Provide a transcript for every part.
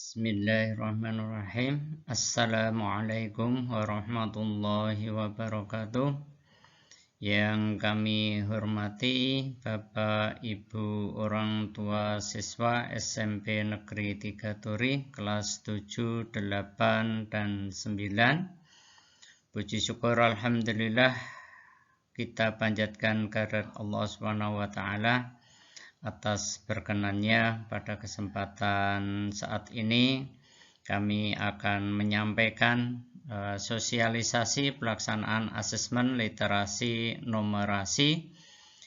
Bismillahirrahmanirrahim. Assalamualaikum warahmatullahi wabarakatuh. Yang kami hormati Bapak Ibu orang tua siswa SMP Negeri 3 Turi kelas 7, 8, dan 9. Puji syukur alhamdulillah kita panjatkan kehadirat Allah SWT atas berkenannya pada kesempatan saat ini kami akan menyampaikan sosialisasi pelaksanaan asesmen literasi numerasi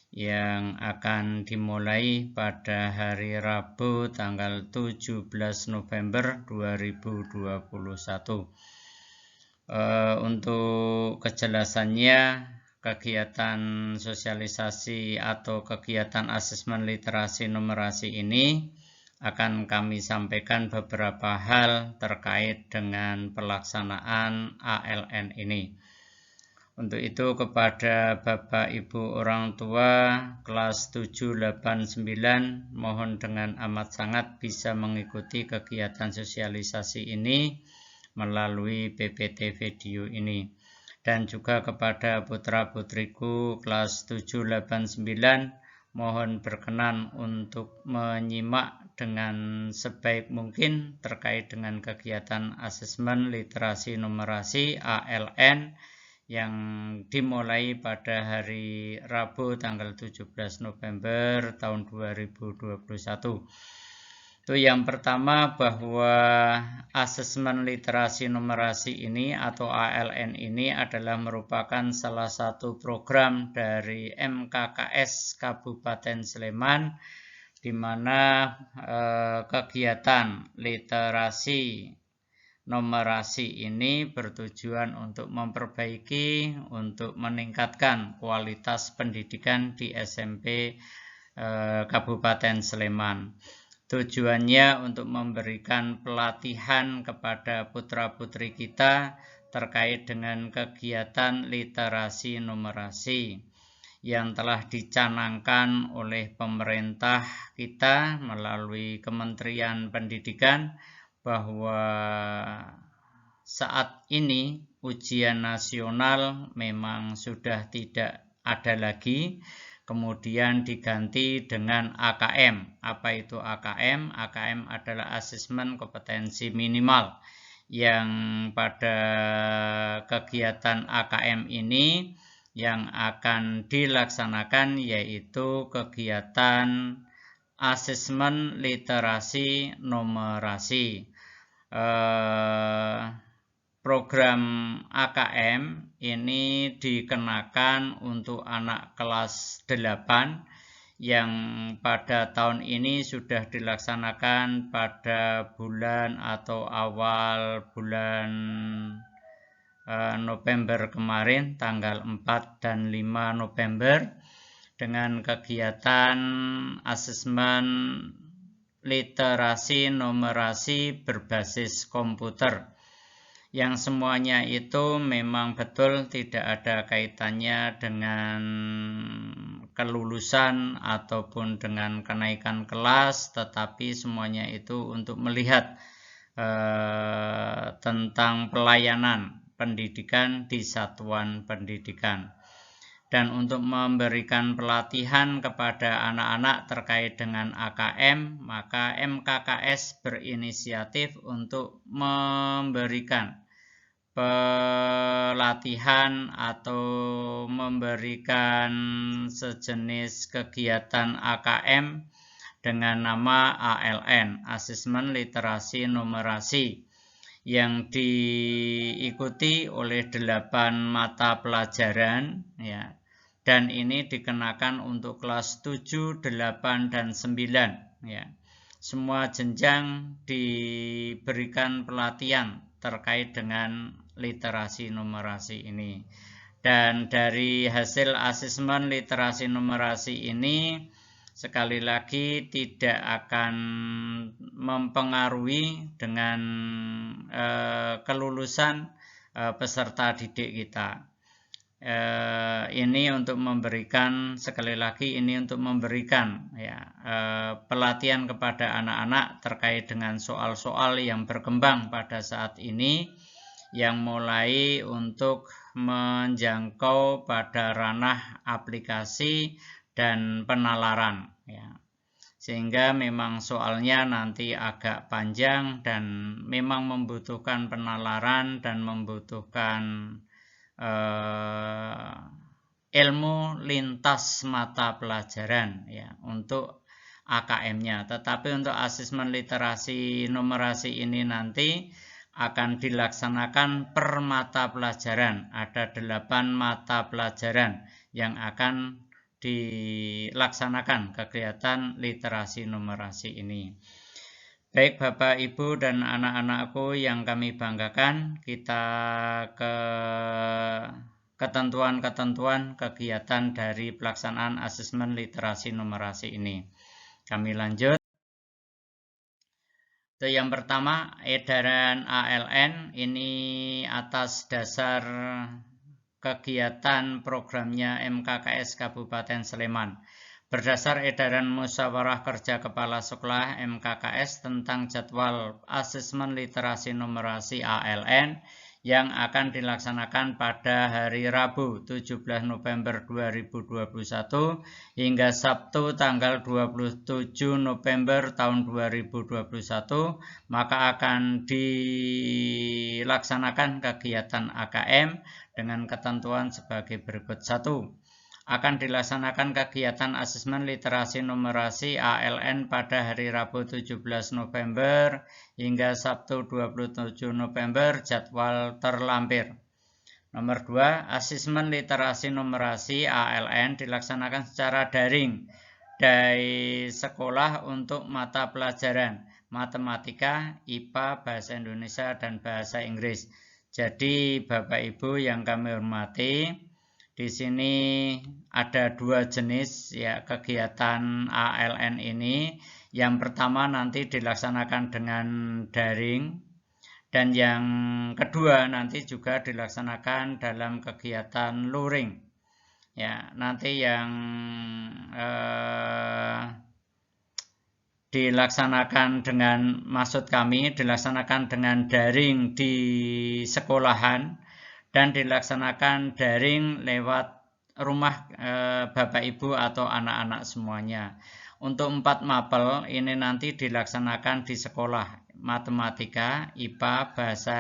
yang akan dimulai pada hari Rabu tanggal 17 November 2021. Untuk kejelasannya, kegiatan sosialisasi atau kegiatan asesmen literasi numerasi ini akan kami sampaikan beberapa hal terkait dengan pelaksanaan ALN ini. Untuk itu kepada Bapak Ibu orang tua kelas 7, 8, 9 mohon dengan amat sangat bisa mengikuti kegiatan sosialisasi ini melalui PPT video ini. Dan juga kepada putra-putriku kelas 7, 8, 9 mohon berkenan untuk menyimak dengan sebaik mungkin terkait dengan kegiatan asesmen literasi numerasi ALN yang dimulai pada hari Rabu tanggal 17 November tahun 2021. Itu yang pertama, bahwa asesmen literasi numerasi ini atau ALN ini adalah merupakan salah satu program dari MKKS Kabupaten Sleman, di mana kegiatan literasi numerasi ini bertujuan untuk memperbaiki, untuk meningkatkan kualitas pendidikan di SMP Kabupaten Sleman. Tujuannya untuk memberikan pelatihan kepada putra-putri kita terkait dengan kegiatan literasi numerasi yang telah dicanangkan oleh pemerintah kita melalui Kementerian Pendidikan, bahwa saat ini ujian nasional memang sudah tidak ada lagi, kemudian diganti dengan AKM. Apa itu AKM? AKM adalah asesmen kompetensi minimal, yang pada kegiatan AKM ini yang akan dilaksanakan yaitu kegiatan asesmen literasi numerasi. Program AKM ini dikenakan untuk anak kelas 8 yang pada tahun ini sudah dilaksanakan pada bulan atau awal bulan November kemarin, tanggal 4 dan 5 November, dengan kegiatan asesmen literasi numerasi berbasis komputer, yang semuanya itu memang betul tidak ada kaitannya dengan kelulusan ataupun dengan kenaikan kelas, tetapi semuanya itu untuk melihat tentang pelayanan pendidikan di satuan pendidikan. Dan untuk memberikan pelatihan kepada anak-anak terkait dengan AKM, maka MKKS berinisiatif untuk memberikan pelatihan atau memberikan sejenis kegiatan AKM dengan nama ALN, Asesmen Literasi Numerasi, yang diikuti oleh 8 mata pelajaran, ya. Dan ini dikenakan untuk kelas 7, 8, dan 9. Ya. Semua jenjang diberikan pelatihan terkait dengan literasi numerasi ini. Dan dari hasil asesmen literasi numerasi ini, sekali lagi tidak akan mempengaruhi dengan kelulusan peserta didik kita. Ini untuk memberikan, sekali lagi ini untuk memberikan ya, pelatihan kepada anak-anak terkait dengan soal-soal yang berkembang pada saat ini, yang mulai untuk menjangkau pada ranah aplikasi dan penalaran ya. Sehingga memang soalnya nanti agak panjang dan memang membutuhkan penalaran dan membutuhkan ilmu lintas mata pelajaran ya untuk AKM-nya. Tetapi untuk asesmen literasi numerasi ini nanti akan dilaksanakan per mata pelajaran. Ada 8 mata pelajaran yang akan dilaksanakan kegiatan literasi numerasi ini. Baik Bapak, Ibu, dan anak-anakku yang kami banggakan, kita ke ketentuan-ketentuan kegiatan dari pelaksanaan asesmen literasi numerasi ini. Kami lanjut. Itu yang pertama, edaran ALN ini atas dasar kegiatan programnya MKKS Kabupaten Sleman. Berdasar edaran Musyawarah Kerja Kepala Sekolah MKKS tentang jadwal asesmen literasi numerasi ALN yang akan dilaksanakan pada hari Rabu 17 November 2021 hingga Sabtu tanggal 27 November tahun 2021, maka akan dilaksanakan kegiatan AKM dengan ketentuan sebagai berikut. 1. Akan dilaksanakan kegiatan asesmen literasi numerasi ALN pada hari Rabu 17 November hingga Sabtu 27 November, jadwal terlampir. Nomor 2, asesmen literasi numerasi ALN dilaksanakan secara daring dari sekolah untuk mata pelajaran matematika, IPA, bahasa Indonesia, dan bahasa Inggris. Jadi Bapak Ibu yang kami hormati, di sini ada 2 jenis ya kegiatan ALN ini. Yang pertama nanti dilaksanakan dengan daring, dan yang kedua nanti juga dilaksanakan dalam kegiatan luring. Ya, nanti yang dilaksanakan dengan, maksud kami dilaksanakan dengan daring di sekolahan dan dilaksanakan daring lewat rumah Bapak Ibu atau anak-anak semuanya. Untuk 4 mapel ini nanti dilaksanakan di sekolah, matematika, IPA, bahasa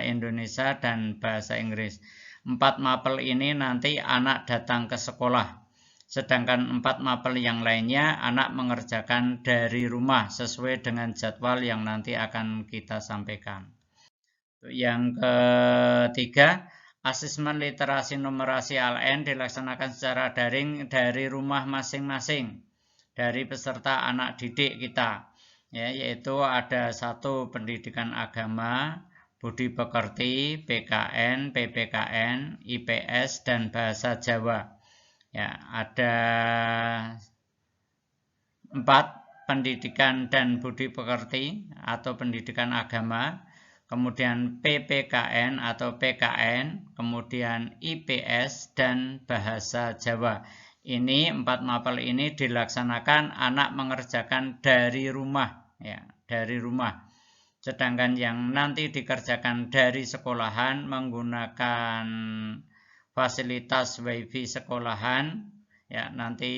Indonesia, dan bahasa Inggris. 4 mapel ini nanti anak datang ke sekolah. Sedangkan 4 mapel yang lainnya anak mengerjakan dari rumah sesuai dengan jadwal yang nanti akan kita sampaikan. Yang ketiga, asesmen literasi numerasi ALN dilaksanakan secara daring dari rumah masing-masing dari peserta anak didik kita, ya, yaitu ada 1 pendidikan agama, budi pekerti, PKN, PPKN, IPS, dan bahasa Jawa. Ya, ada 4 pendidikan dan budi pekerti atau pendidikan agama, kemudian PPKN atau PKN, kemudian IPS, dan bahasa Jawa. Ini 4 mapel ini dilaksanakan anak mengerjakan dari rumah, ya, dari rumah. Sedangkan yang nanti dikerjakan dari sekolahan menggunakan fasilitas WiFi sekolahan, ya, nanti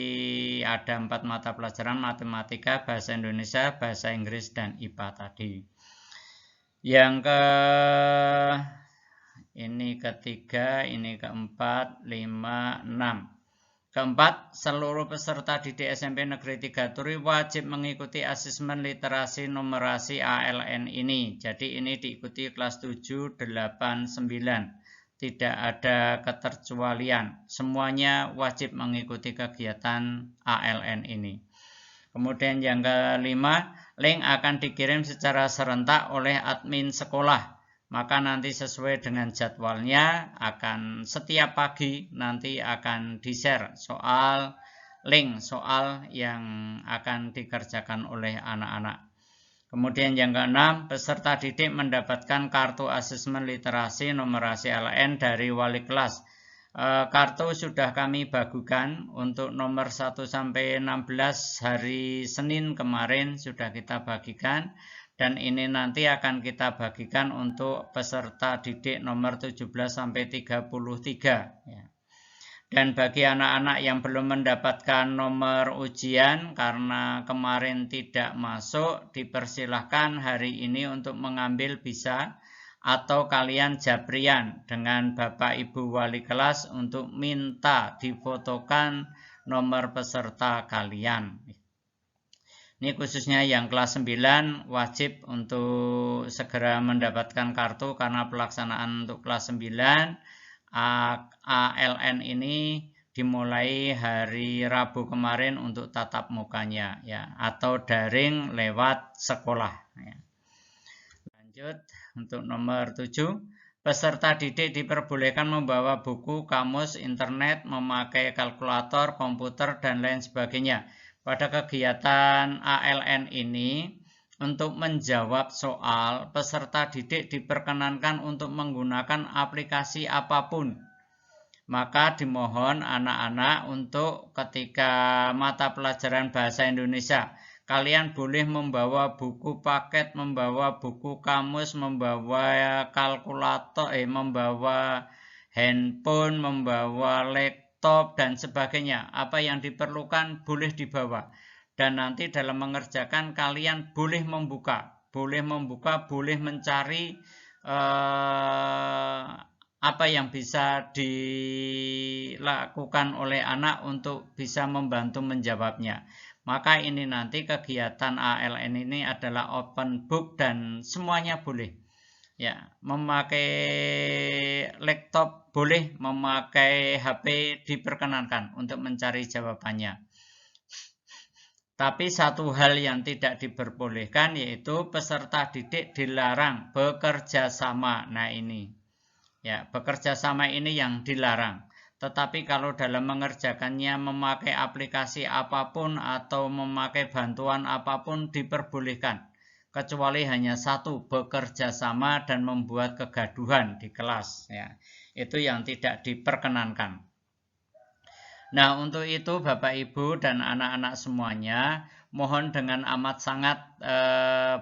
ada 4 mata pelajaran, matematika, bahasa Indonesia, bahasa Inggris, dan IPA tadi. Yang ini ketiga, ini keempat, 5, 6. Keempat, seluruh peserta didik SMP Negeri 3 Turi wajib mengikuti asesmen literasi numerasi ALN ini. Jadi ini diikuti kelas 7, 8, 9. Tidak ada keterkecualian. Semuanya wajib mengikuti kegiatan ALN ini. Kemudian yang kelima, link akan dikirim secara serentak oleh admin sekolah. Maka nanti sesuai dengan jadwalnya akan setiap pagi nanti akan di-share soal link, soal yang akan dikerjakan oleh anak-anak. Kemudian yang keenam, peserta didik mendapatkan kartu asesmen literasi numerasi ALN dari wali kelas Kartu sudah kami bagikan untuk nomor 1 sampai 16 hari Senin kemarin sudah kita bagikan, dan ini nanti akan kita bagikan untuk peserta didik nomor 17 sampai 33 ya. Dan bagi anak-anak yang belum mendapatkan nomor ujian karena kemarin tidak masuk, dipersilahkan hari ini untuk mengambil bisa, atau kalian jabrian dengan Bapak Ibu Wali kelas untuk minta difotokan nomor peserta kalian. Ini khususnya yang kelas 9 wajib untuk segera mendapatkan kartu karena pelaksanaan untuk kelas 9 ALN ini dimulai hari Rabu kemarin untuk tatap mukanya ya, atau daring lewat sekolah ya. Lanjut untuk nomor 7, peserta didik diperbolehkan membawa buku, kamus, internet, memakai kalkulator, komputer, dan lain sebagainya. Pada kegiatan ALN ini, untuk menjawab soal, peserta didik diperkenankan untuk menggunakan aplikasi apapun. Maka dimohon anak-anak untuk ketika mata pelajaran bahasa Indonesia, kalian boleh membawa buku paket, membawa buku kamus, membawa kalkulator, membawa handphone, membawa laptop, dan sebagainya. Apa yang diperlukan boleh dibawa. Dan nanti dalam mengerjakan kalian boleh membuka, boleh mencari apa yang bisa dilakukan oleh anak untuk bisa membantu menjawabnya. Maka ini nanti kegiatan ALN ini adalah open book dan semuanya boleh. Ya, memakai laptop boleh, memakai HP diperkenankan untuk mencari jawabannya. Tapi satu hal yang tidak diperbolehkan yaitu peserta didik dilarang bekerja sama. Nah ini, ya bekerja sama ini yang dilarang. Tetapi kalau dalam mengerjakannya memakai aplikasi apapun atau memakai bantuan apapun diperbolehkan. Kecuali hanya satu, bekerja sama dan membuat kegaduhan di kelas. Ya, itu yang tidak diperkenankan. Nah, untuk itu Bapak Ibu dan anak-anak semuanya, mohon dengan amat sangat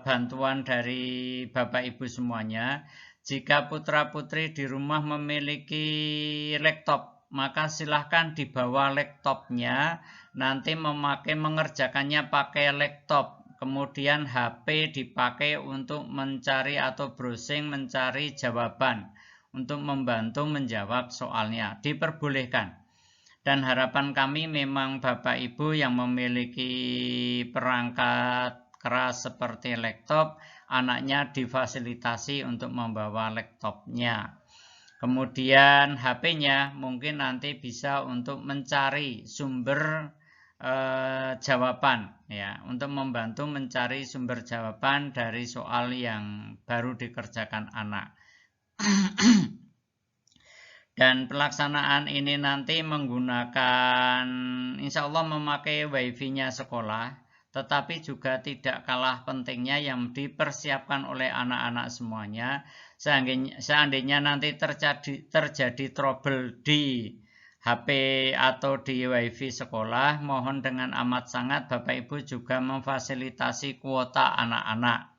bantuan dari Bapak Ibu semuanya. Jika putra-putri di rumah memiliki laptop, maka silahkan dibawa laptopnya, nanti mengerjakannya pakai laptop. Kemudian HP dipakai untuk mencari atau browsing mencari jawaban, untuk membantu menjawab soalnya. Diperbolehkan. Dan harapan kami memang Bapak Ibu yang memiliki perangkat keras seperti laptop, anaknya difasilitasi untuk membawa laptopnya. Kemudian HP-nya mungkin nanti bisa untuk mencari sumber jawaban, ya, untuk membantu mencari sumber jawaban dari soal yang baru dikerjakan anak. Dan pelaksanaan ini nanti menggunakan, insya Allah memakai wifi-nya sekolah, tetapi juga tidak kalah pentingnya yang dipersiapkan oleh anak-anak semuanya. Seandainya nanti terjadi trouble di HP atau di wifi sekolah, mohon dengan amat sangat Bapak Ibu juga memfasilitasi kuota anak-anak.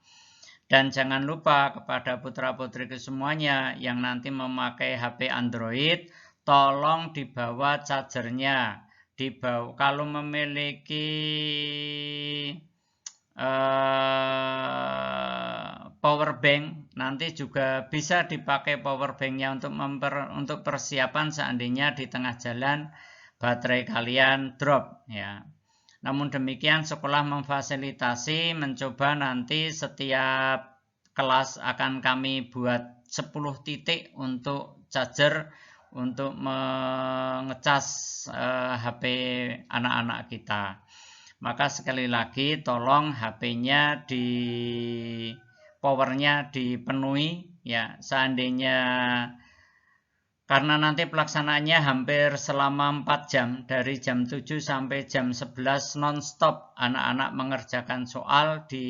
Dan jangan lupa kepada putra-putri semuanya yang nanti memakai HP Android, tolong dibawa chargernya. Kalau memiliki power bank, nanti juga bisa dipakai power banknya untuk persiapan seandainya di tengah jalan baterai kalian drop, ya. Namun demikian sekolah memfasilitasi, mencoba nanti setiap kelas akan kami buat 10 titik untuk charger untuk mengecas HP anak-anak kita. Maka sekali lagi tolong HP-nya powernya dipenuhi, ya, seandainya, karena nanti pelaksanaannya hampir selama 4 jam, dari jam 7 sampai jam 11 non-stop anak-anak mengerjakan soal di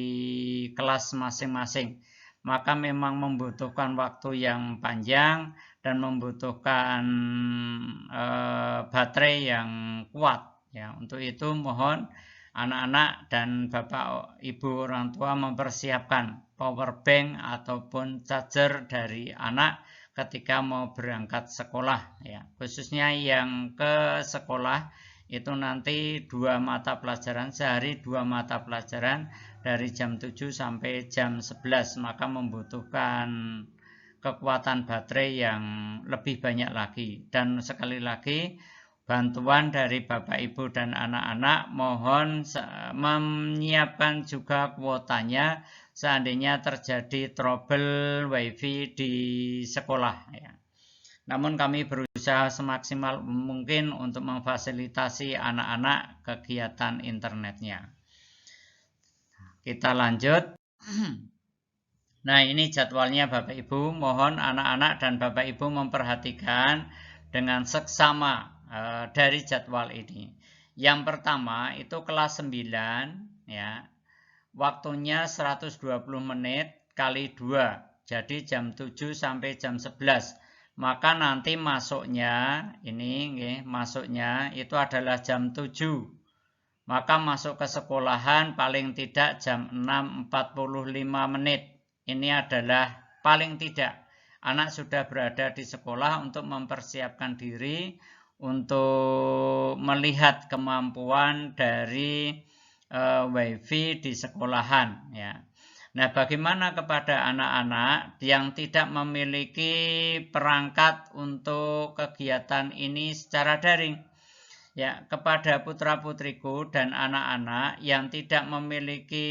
kelas masing-masing. maka memang membutuhkan waktu yang panjang dan membutuhkan baterai yang kuat. Ya, untuk itu mohon anak-anak dan bapak ibu orang tua mempersiapkan power bank ataupun charger dari anak ketika mau berangkat sekolah. Ya, khususnya yang ke sekolah itu nanti 2 mata pelajaran, sehari 2 mata pelajaran dari jam 7 sampai jam 11, maka membutuhkan kekuatan baterai yang lebih banyak lagi. Dan sekali lagi, bantuan dari Bapak Ibu dan anak-anak mohon menyiapkan juga kuotanya seandainya terjadi trouble wifi di sekolah. Ya. Namun kami berusaha semaksimal mungkin untuk memfasilitasi anak-anak kegiatan internetnya. Kita lanjut. Nah, ini jadwalnya Bapak Ibu. Mohon anak-anak dan Bapak Ibu memperhatikan dengan seksama dari jadwal ini. Yang pertama itu kelas 9 ya. Waktunya 120 menit kali 2. Jadi jam 7 sampai jam 11. Maka nanti masuknya masuknya itu adalah jam 7. Maka masuk ke sekolahan paling tidak jam 6.45 menit. Ini adalah paling tidak anak sudah berada di sekolah untuk mempersiapkan diri untuk melihat kemampuan dari wifi di sekolahan. Ya. Nah, bagaimana kepada anak-anak yang tidak memiliki perangkat untuk kegiatan ini secara daring? Ya, kepada putra-putriku dan anak-anak yang tidak memiliki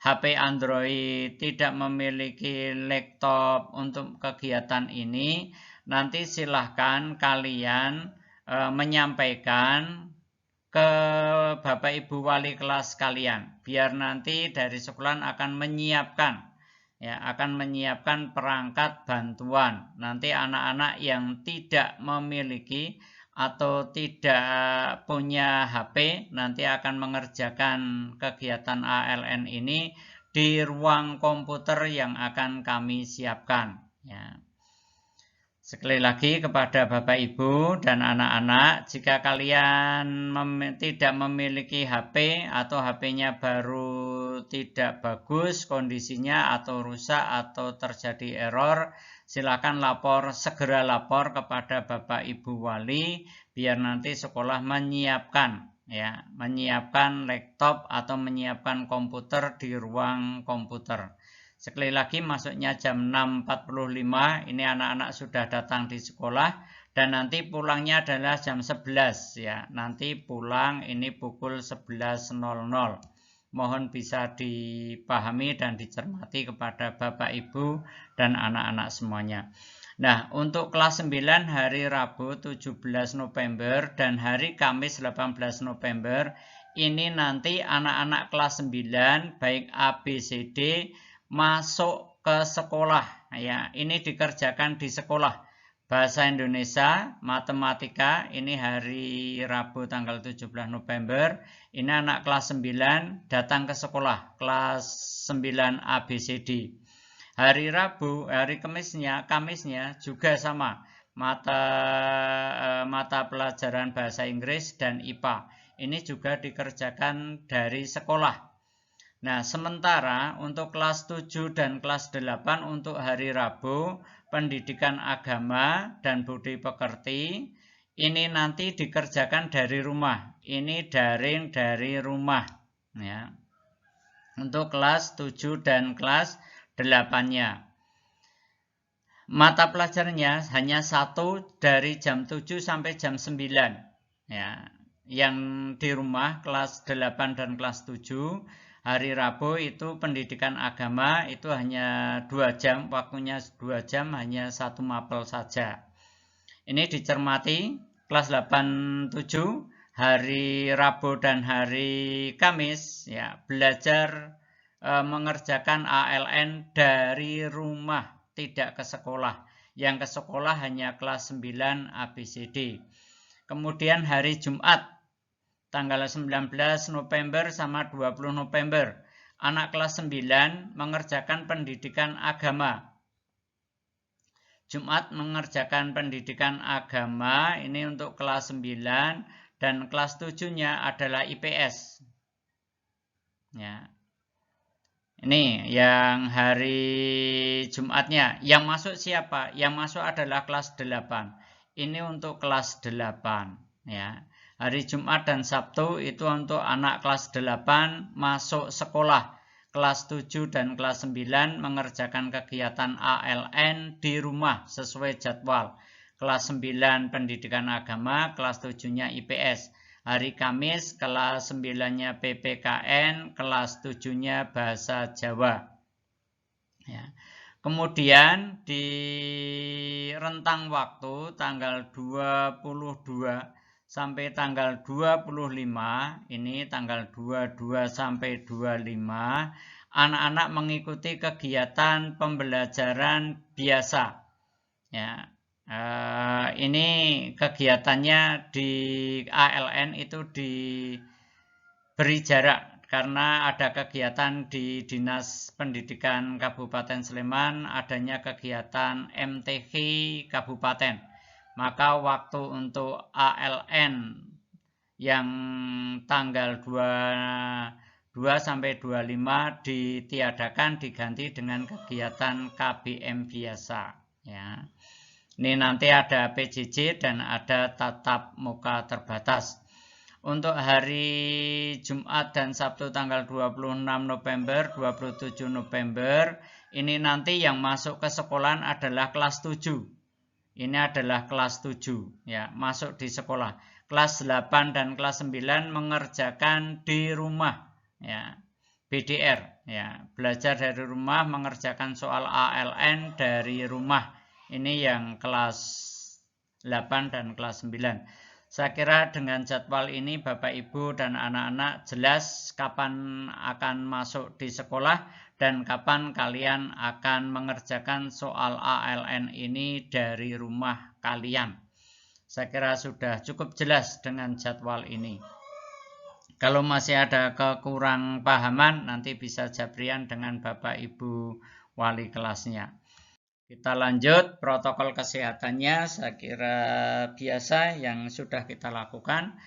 HP Android, tidak memiliki laptop untuk kegiatan ini, nanti silahkan kalian menyampaikan ke Bapak Ibu wali kelas kalian, biar nanti dari sekolah akan menyiapkan perangkat bantuan. Nanti anak-anak yang tidak memiliki atau tidak punya HP nanti akan mengerjakan kegiatan ALN ini di ruang komputer yang akan kami siapkan. Ya. Sekali lagi kepada Bapak Ibu dan anak-anak, jika kalian tidak memiliki HP atau HP-nya baru tidak bagus kondisinya atau rusak atau terjadi error, silakan segera lapor kepada Bapak Ibu wali biar nanti sekolah menyiapkan laptop atau menyiapkan komputer di ruang komputer. Sekali lagi masuknya jam 6.45, ini anak-anak sudah datang di sekolah dan nanti pulangnya adalah jam 11 ya. Nanti pulang ini pukul 11.00. Mohon bisa dipahami dan dicermati kepada Bapak Ibu dan anak-anak semuanya. Nah, untuk kelas 9 hari Rabu 17 November dan hari Kamis 18 November ini nanti anak-anak kelas 9 baik ABCD masuk ke sekolah ya. Ini dikerjakan di sekolah. Bahasa Indonesia, matematika ini hari Rabu tanggal 17 November. Ini anak kelas 9 datang ke sekolah kelas 9 ABCD. Hari Rabu, hari Kamisnya juga sama. Mata pelajaran bahasa Inggris dan IPA. Ini juga dikerjakan dari sekolah. Nah, sementara untuk kelas 7 dan kelas 8 untuk hari Rabu, pendidikan agama dan budi pekerti, ini nanti dikerjakan dari rumah. Ini daring dari rumah. Ya. Untuk kelas 7 dan kelas 8-nya. Mata pelajarannya hanya satu dari jam 7 sampai jam 9. Ya. Yang di rumah kelas 8 dan kelas 7. Hari Rabu itu pendidikan agama itu hanya 2 jam, waktunya 2 jam, hanya 1 mapel saja. Ini dicermati kelas 8-7 hari Rabu dan hari Kamis ya belajar mengerjakan ALN dari rumah, tidak ke sekolah. Yang ke sekolah hanya kelas 9 ABCD. Kemudian hari Jumat tanggal 19 November sama 20 November. anak kelas 9 mengerjakan pendidikan agama. Jumat mengerjakan pendidikan agama, ini untuk kelas 9, dan kelas 7-nya adalah IPS. Ya. Ini yang hari Jumatnya. Yang masuk siapa? Yang masuk adalah kelas 8. Ini untuk kelas 8. Ya. Hari Jumat dan Sabtu itu untuk anak kelas 8 masuk sekolah. Kelas 7 dan kelas 9 mengerjakan kegiatan ALN di rumah sesuai jadwal. Kelas 9 pendidikan agama, kelas 7-nya IPS. Hari Kamis kelas 9-nya PPKN, kelas 7-nya bahasa Jawa. Ya. Kemudian di rentang waktu tanggal 22 sampai tanggal 25, ini tanggal 22 sampai 25, anak-anak mengikuti kegiatan pembelajaran biasa. Ya, ini kegiatannya di ALN itu diberi jarak karena ada kegiatan di Dinas Pendidikan Kabupaten Sleman, adanya kegiatan MTQ Kabupaten. Maka waktu untuk ALN yang tanggal 22 sampai 25 ditiadakan diganti dengan kegiatan KBM biasa. Ya. Ini nanti ada PJJ dan ada tatap muka terbatas. Untuk hari Jumat dan Sabtu tanggal 26 November, 27 November, ini nanti yang masuk ke sekolahan adalah kelas 7. Ini adalah kelas 7, ya, masuk di sekolah. Kelas 8 dan kelas 9 mengerjakan di rumah, ya, BDR, ya, belajar dari rumah, mengerjakan soal ALN dari rumah. Ini yang kelas 8 dan kelas 9. Saya kira dengan jadwal ini Bapak Ibu dan anak-anak jelas kapan akan masuk di sekolah dan kapan kalian akan mengerjakan soal ALN ini dari rumah kalian. Saya kira sudah cukup jelas dengan jadwal ini. Kalau masih ada kekurang pahaman, nanti bisa jabrian dengan Bapak Ibu wali kelasnya. Kita lanjut protokol kesehatannya, saya kira biasa yang sudah kita lakukan.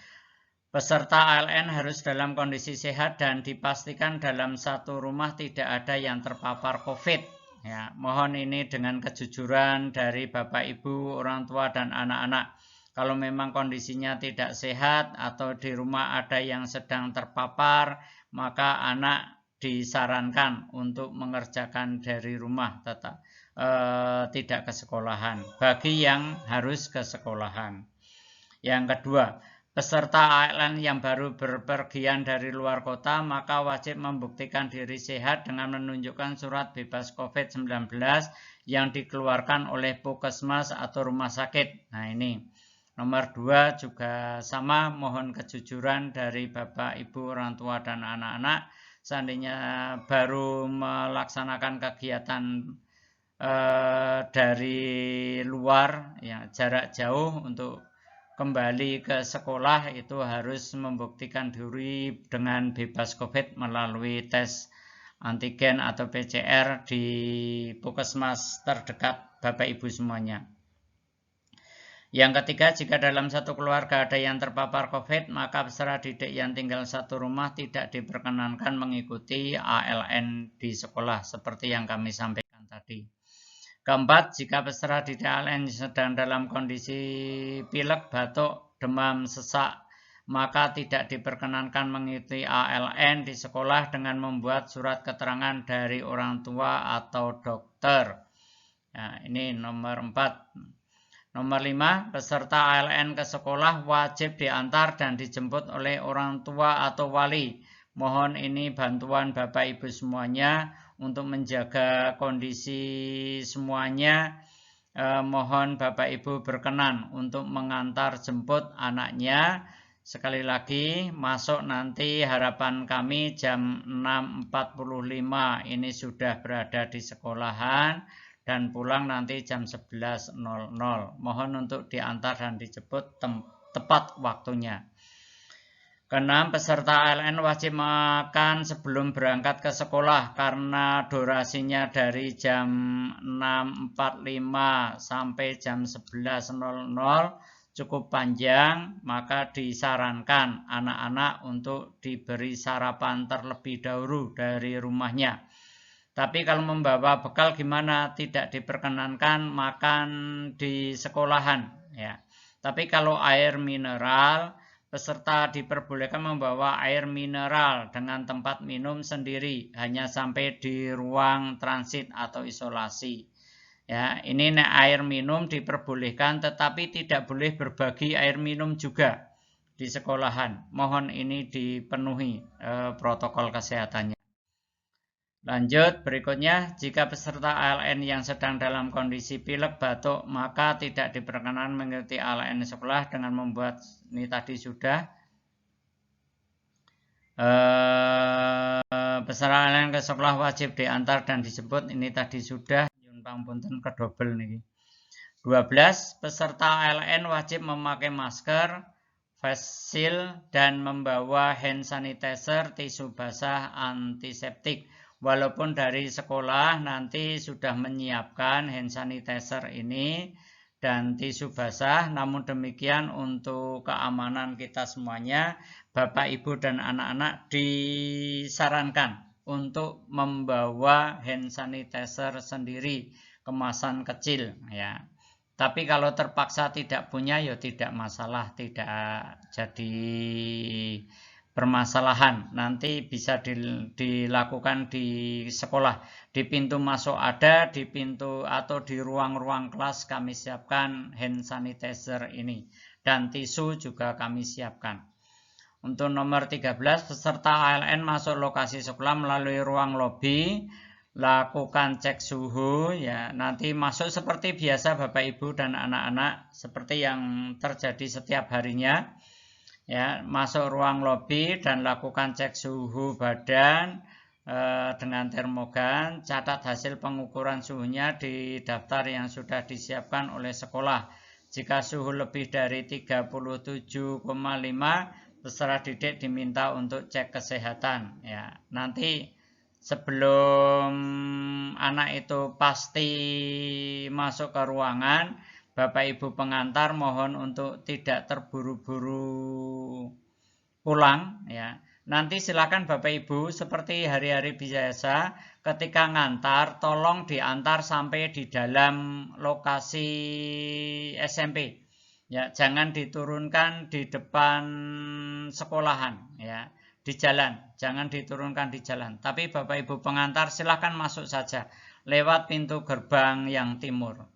Peserta ALN harus dalam kondisi sehat dan dipastikan dalam satu rumah tidak ada yang terpapar COVID. Ya, mohon ini dengan kejujuran dari Bapak Ibu, orang tua dan anak-anak. Kalau memang kondisinya tidak sehat atau di rumah ada yang sedang terpapar, maka anak disarankan untuk mengerjakan dari rumah tidak ke sekolahan. Bagi yang harus ke sekolahan. Yang kedua, peserta ALN yang baru berpergian dari luar kota maka wajib membuktikan diri sehat dengan menunjukkan surat bebas COVID-19 yang dikeluarkan oleh Puskesmas atau rumah sakit. Nah ini. Nomor 2 juga sama, mohon kejujuran dari Bapak, Ibu, orang tua dan anak-anak. Seandainya baru melaksanakan kegiatan dari luar, ya, jarak jauh untuk kembali ke sekolah itu harus membuktikan diri dengan bebas COVID melalui tes antigen atau PCR di Puskesmas terdekat Bapak Ibu semuanya. Yang ketiga, jika dalam satu keluarga ada yang terpapar COVID, maka peserta didik yang tinggal satu rumah tidak diperkenankan mengikuti ALN di sekolah seperti yang kami sampaikan tadi. Keempat, jika peserta didik ALN sedang dalam kondisi pilek, batuk, demam, sesak, maka tidak diperkenankan mengikuti ALN di sekolah dengan membuat surat keterangan dari orang tua atau dokter. Nah, ini nomor 4. Nomor 5, peserta ALN ke sekolah wajib diantar dan dijemput oleh orang tua atau wali. Mohon ini bantuan Bapak Ibu semuanya untuk menjaga kondisi semuanya. Mohon Bapak Ibu berkenan untuk mengantar jemput anaknya. Sekali lagi, masuk nanti harapan kami jam 6.45 ini sudah berada di sekolahan dan pulang nanti jam 11.00. Mohon untuk diantar dan dijemput tepat waktunya. Keenam, peserta ALN wajib makan sebelum berangkat ke sekolah karena durasinya dari jam 6.45 sampai jam 11.00 cukup panjang, maka disarankan anak-anak untuk diberi sarapan terlebih dahulu dari rumahnya. Tapi kalau membawa bekal gimana? Tidak diperkenankan makan di sekolahan, ya. Tapi kalau air mineral, peserta diperbolehkan membawa air mineral dengan tempat minum sendiri, hanya sampai di ruang transit atau isolasi. Ya, ini air minum diperbolehkan, tetapi tidak boleh berbagi air minum juga di sekolahan. Mohon ini dipenuhi protokol kesehatannya. Lanjut, berikutnya, jika peserta ALN yang sedang dalam kondisi pilek batuk, maka tidak diperkenankan mengikuti ALN sekolah dengan membuat ini tadi sudah. Peserta ALN ke sekolah wajib diantar dan dijemput, ini tadi sudah. Yun pangapunten kedobel niki. 12. Peserta ALN wajib memakai masker, face shield, dan membawa hand sanitizer, tisu basah, antiseptik. Walaupun dari sekolah nanti sudah menyiapkan hand sanitizer ini dan tisu basah, namun demikian untuk keamanan kita semuanya, Bapak, Ibu, dan anak-anak disarankan untuk membawa hand sanitizer sendiri, kemasan kecil, ya. Tapi kalau terpaksa tidak punya, ya tidak masalah, tidak jadi permasalahan. Nanti bisa dilakukan di sekolah. Di pintu masuk ada, di pintu atau di ruang-ruang kelas kami siapkan hand sanitizer ini. Dan tisu juga kami siapkan. Untuk nomor 13, peserta ALN masuk lokasi sekolah melalui ruang lobi, lakukan cek suhu, ya. Nanti masuk seperti biasa Bapak Ibu dan anak-anak, seperti yang terjadi setiap harinya. Ya, masuk ruang lobi dan lakukan cek suhu badan dengan termogan. Catat hasil pengukuran suhunya di daftar yang sudah disiapkan oleh sekolah. Jika suhu lebih dari 37,5, peserta didik diminta untuk cek kesehatan. Ya, nanti sebelum anak itu pasti masuk ke ruangan, Bapak Ibu pengantar mohon untuk tidak terburu-buru pulang, ya. Nanti silakan Bapak Ibu seperti hari-hari biasa, ketika ngantar tolong diantar sampai di dalam lokasi SMP. Ya, jangan diturunkan di depan sekolahan, ya. Di jalan, jangan diturunkan di jalan. Tapi Bapak Ibu pengantar silakan masuk saja lewat pintu gerbang yang timur.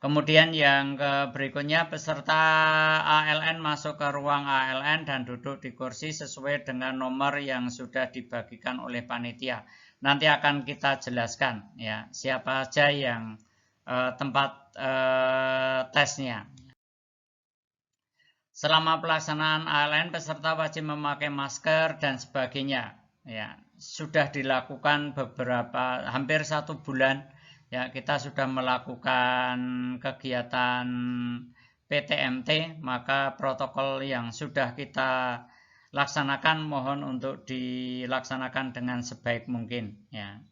Kemudian yang berikutnya, peserta ALN masuk ke ruang ALN dan duduk di kursi sesuai dengan nomor yang sudah dibagikan oleh panitia. Nanti akan kita jelaskan, ya, siapa saja yang tempat tesnya. Selama pelaksanaan ALN, peserta wajib memakai masker dan sebagainya. Ya, sudah dilakukan hampir 1 bulan. Ya, kita sudah melakukan kegiatan PTMT, maka protokol yang sudah kita laksanakan mohon untuk dilaksanakan dengan sebaik mungkin. Ya.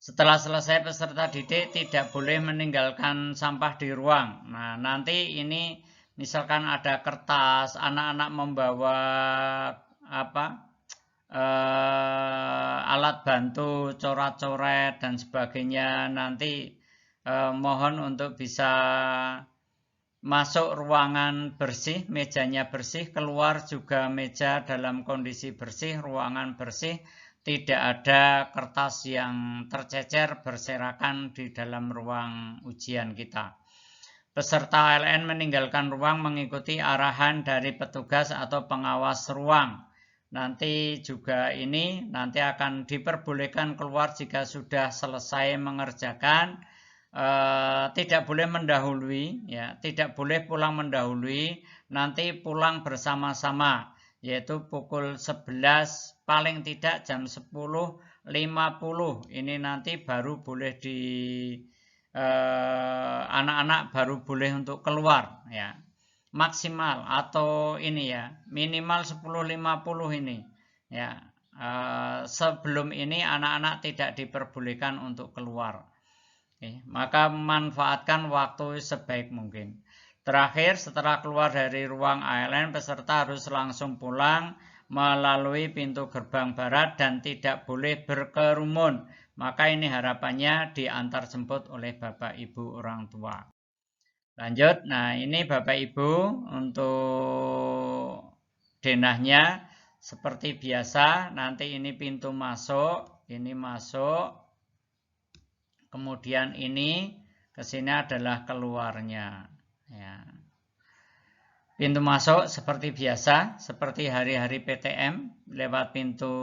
Setelah selesai, peserta didik tidak boleh meninggalkan sampah di ruang. Nah, nanti ini misalkan ada kertas, anak-anak membawa alat bantu, coret-coret dan sebagainya, nanti mohon untuk bisa masuk ruangan bersih, mejanya bersih, keluar juga meja dalam kondisi bersih, ruangan bersih. Tidak ada kertas yang tercecer berserakan di dalam ruang ujian kita. Peserta ALN meninggalkan ruang mengikuti arahan dari petugas atau pengawas ruang. Nanti juga ini nanti akan diperbolehkan keluar jika sudah selesai mengerjakan. Tidak boleh mendahului, ya, tidak boleh pulang mendahului. Nanti pulang bersama-sama, yaitu pukul 11, paling tidak jam 10.50. Ini nanti baru boleh anak-anak baru boleh untuk keluar ya. Maksimal atau ini ya, minimal 10.50 ini ya. Sebelum ini anak-anak tidak diperbolehkan untuk keluar. Maka manfaatkan waktu sebaik mungkin. Terakhir, setelah keluar dari ruang ALN, peserta harus langsung pulang melalui pintu gerbang barat dan tidak boleh berkerumun. Maka ini harapannya diantar jemput oleh Bapak Ibu orang tua. Lanjut, nah ini Bapak Ibu untuk denahnya seperti biasa. Nanti ini pintu masuk, ini masuk. Kemudian ini ke sini adalah keluarnya. Ya. Pintu masuk seperti biasa, seperti hari-hari PTM, lewat pintu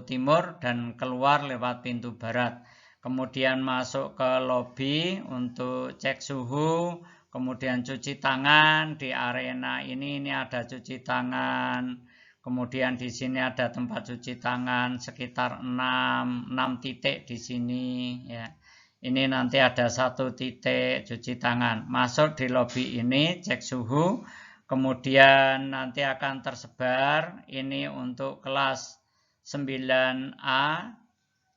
timur dan keluar lewat pintu barat. Kemudian masuk ke lobi untuk cek suhu, kemudian cuci tangan di arena ini ada cuci tangan. Kemudian di sini ada tempat cuci tangan sekitar 6 titik di sini ya. Ini nanti ada 1 titik cuci tangan. Masuk di lobi ini cek suhu. Kemudian nanti akan tersebar ini untuk kelas 9A,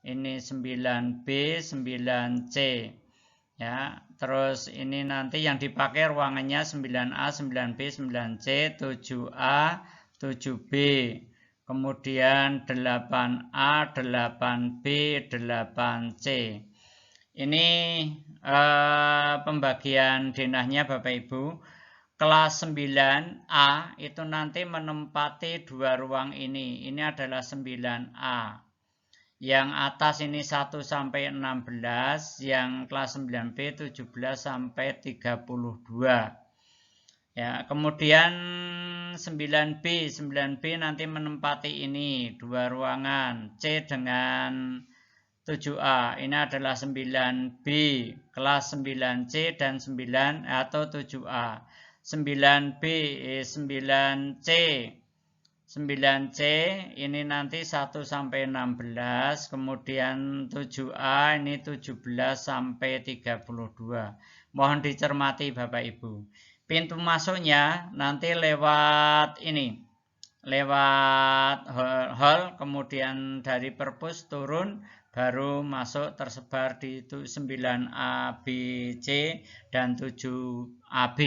ini 9B, 9C. Ya, terus ini nanti yang dipakai ruangannya 9A, 9B, 9C, 7A, 7B. Kemudian 8A, 8B, 8C. Ini pembagian denahnya Bapak Ibu. Kelas 9A itu nanti menempati 2 ruang ini. Ini adalah 9A. Yang atas ini 1 sampai 16, yang kelas 9B 17 sampai 32. Ya, kemudian 9B nanti menempati ini 2 ruangan, C dengan 7A. Ini adalah 9B, kelas 9C dan 9 atau 7A. 9B, 9C. 9C ini nanti 1 sampai 16, kemudian 7A ini 17 sampai 32. Mohon dicermati Bapak Ibu. Pintu masuknya nanti lewat ini, lewat hall, kemudian dari perpus turun, baru masuk tersebar di 9A, B, C, dan 7AB.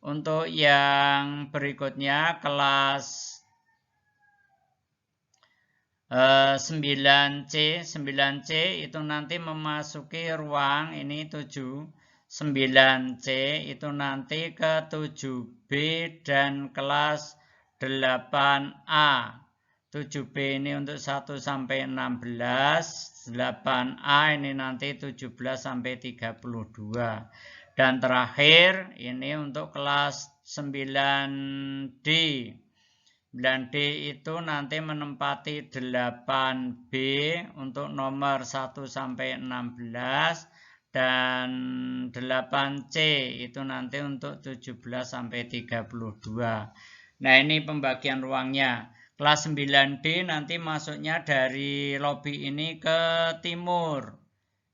Untuk yang berikutnya kelas 9C itu nanti memasuki ruang ini 7. 9C itu nanti ke 7B dan kelas 8A. 7B ini untuk 1 sampai 16, 8A ini nanti 17 sampai 32. Dan terakhir ini untuk kelas 9D. 9D itu nanti menempati 8B untuk nomor 1 sampai 16 dan 8C itu nanti untuk 17 sampai 32. Nah, ini pembagian ruangnya. Kelas 9D nanti masuknya dari lobi ini ke timur.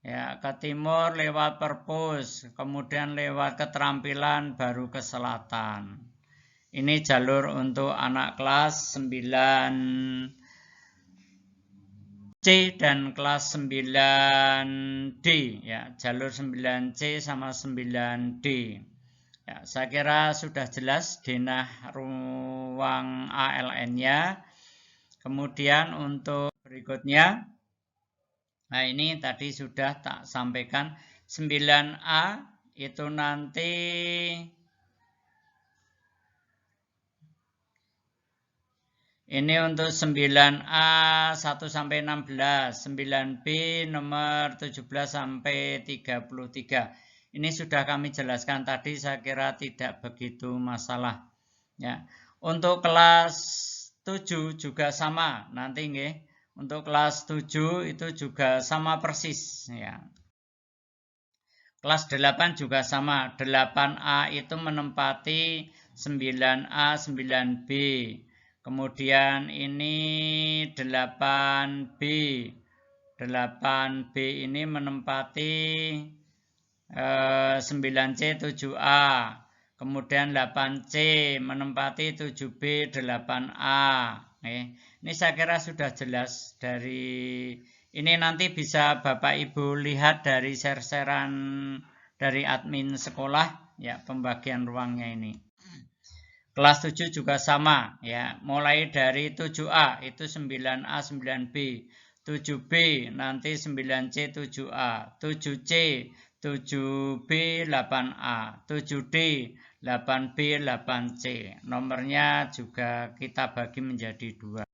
Ya, ke timur lewat perpus, kemudian lewat keterampilan baru ke selatan. Ini jalur untuk anak kelas 9C dan kelas 9D ya, jalur 9C sama 9D. Ya, saya kira sudah jelas denah ruang ALN-nya. Kemudian untuk berikutnya, nah ini tadi sudah tak sampaikan 9A itu nanti ini untuk 9A 1 sampai 16, 9B nomor 17 sampai 33. Ini sudah kami jelaskan tadi, saya kira tidak begitu masalah. Ya. Untuk kelas 7 juga sama, nanti nggih. Untuk kelas 7 itu juga sama persis ya. Kelas 8 juga sama. 8A itu menempati 9A, 9B. Kemudian ini 8B. 8B ini menempati 9C 7A, kemudian 8C menempati 7B 8A. Ini saya kira sudah jelas dari ini, nanti bisa Bapak Ibu lihat dari share-sharean dari admin sekolah ya, pembagian ruangnya ini. Kelas 7 juga sama ya, mulai dari 7A itu 9A 9B, 7B nanti 9C 7A, 7C 7B 8A, 7D 8B 8C. Nomornya juga kita bagi menjadi 2.